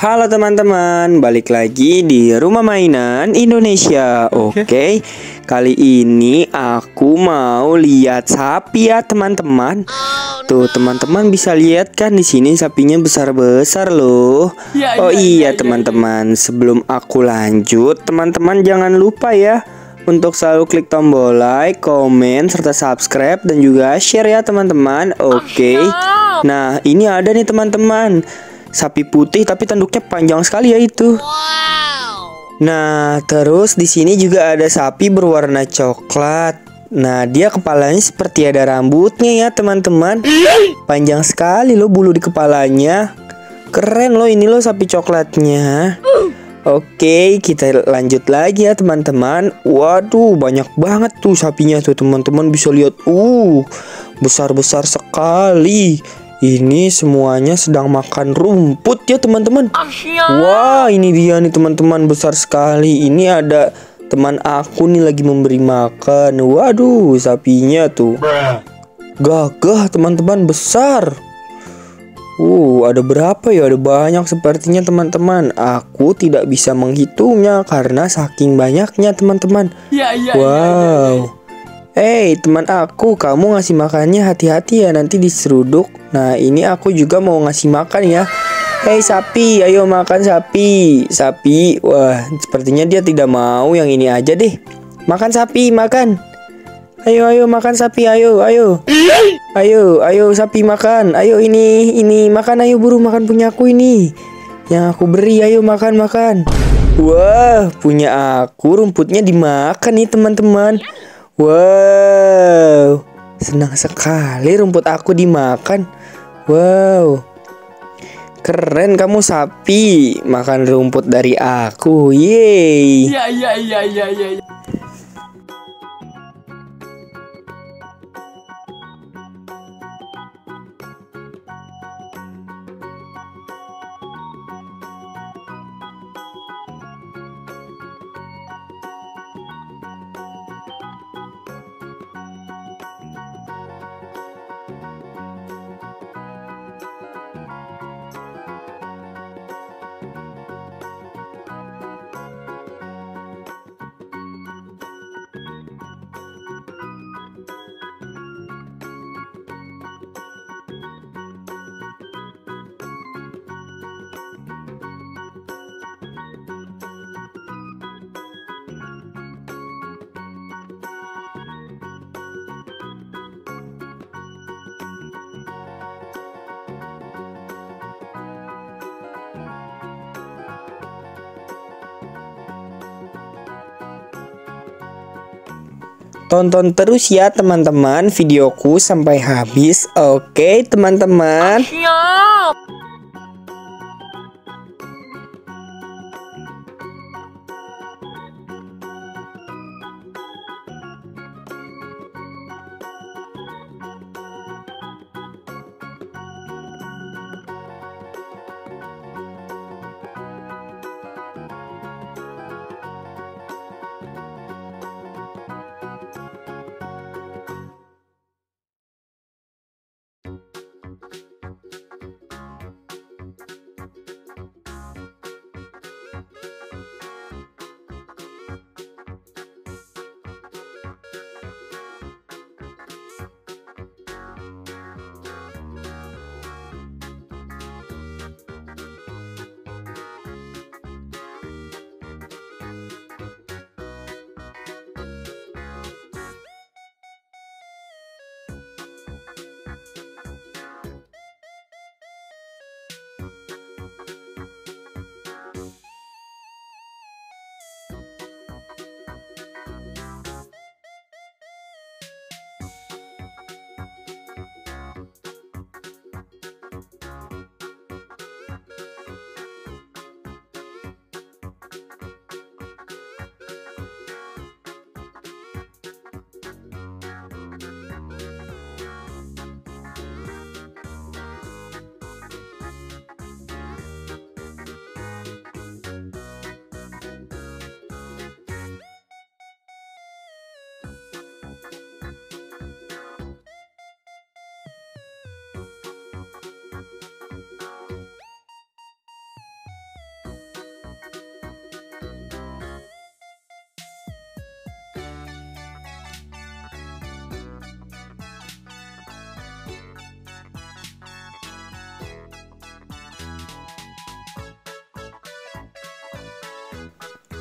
Halo teman-teman, balik lagi di Rumah Mainan Indonesia. Oke, kali ini aku mau lihat sapi ya teman-teman. Tuh teman-teman bisa lihat kan di sini sapinya besar-besar loh. Oh iya teman-teman, sebelum aku lanjut, teman-teman jangan lupa ya untuk selalu klik tombol like, komen, serta subscribe dan juga share ya teman-teman. Oke. Nah, ini ada nih teman-teman. Sapi putih tapi tanduknya panjang sekali ya itu. Nah, terus di sini juga ada sapi berwarna coklat. Nah, dia kepalanya seperti ada rambutnya ya, teman-teman. Panjang sekali loh bulu di kepalanya. Keren loh ini loh sapi coklatnya. Oke, kita lanjut lagi ya, teman-teman. Waduh, banyak banget tuh sapinya tuh, teman-teman bisa lihat. Besar-besar sekali. Ini semuanya sedang makan rumput ya teman-teman. Wah, ini dia nih teman-teman, besar sekali. Ini ada teman aku nih lagi memberi makan. Waduh, sapinya tuh gagah teman-teman, besar. Ada berapa ya? Ada banyak sepertinya teman-teman. Aku tidak bisa menghitungnya karena saking banyaknya teman-teman. Wow. Hey teman aku, kamu ngasih makannya hati-hati ya, nanti diseruduk. Nah ini aku juga mau ngasih makan ya. Hey sapi, ayo makan sapi. Sapi, wah sepertinya dia tidak mau, yang ini aja deh. Makan sapi, makan. Ayo makan sapi, ayo. Ayo sapi makan. Ayo ini makan, ayo buru makan punya aku ini. Yang aku beri, ayo makan. Wah, punya aku rumputnya dimakan nih teman-teman. Wow, senang sekali rumput aku dimakan. Wow, keren kamu sapi, makan rumput dari aku. Yeay. Iya. Tonton terus ya teman-teman videoku sampai habis. Oke teman-teman.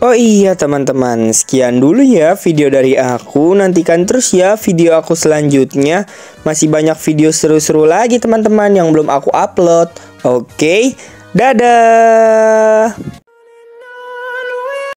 Oh iya teman-teman, sekian dulu ya video dari aku. Nantikan terus ya video aku selanjutnya. Masih banyak video seru-seru lagi teman-teman yang belum aku upload. Oke, dadah.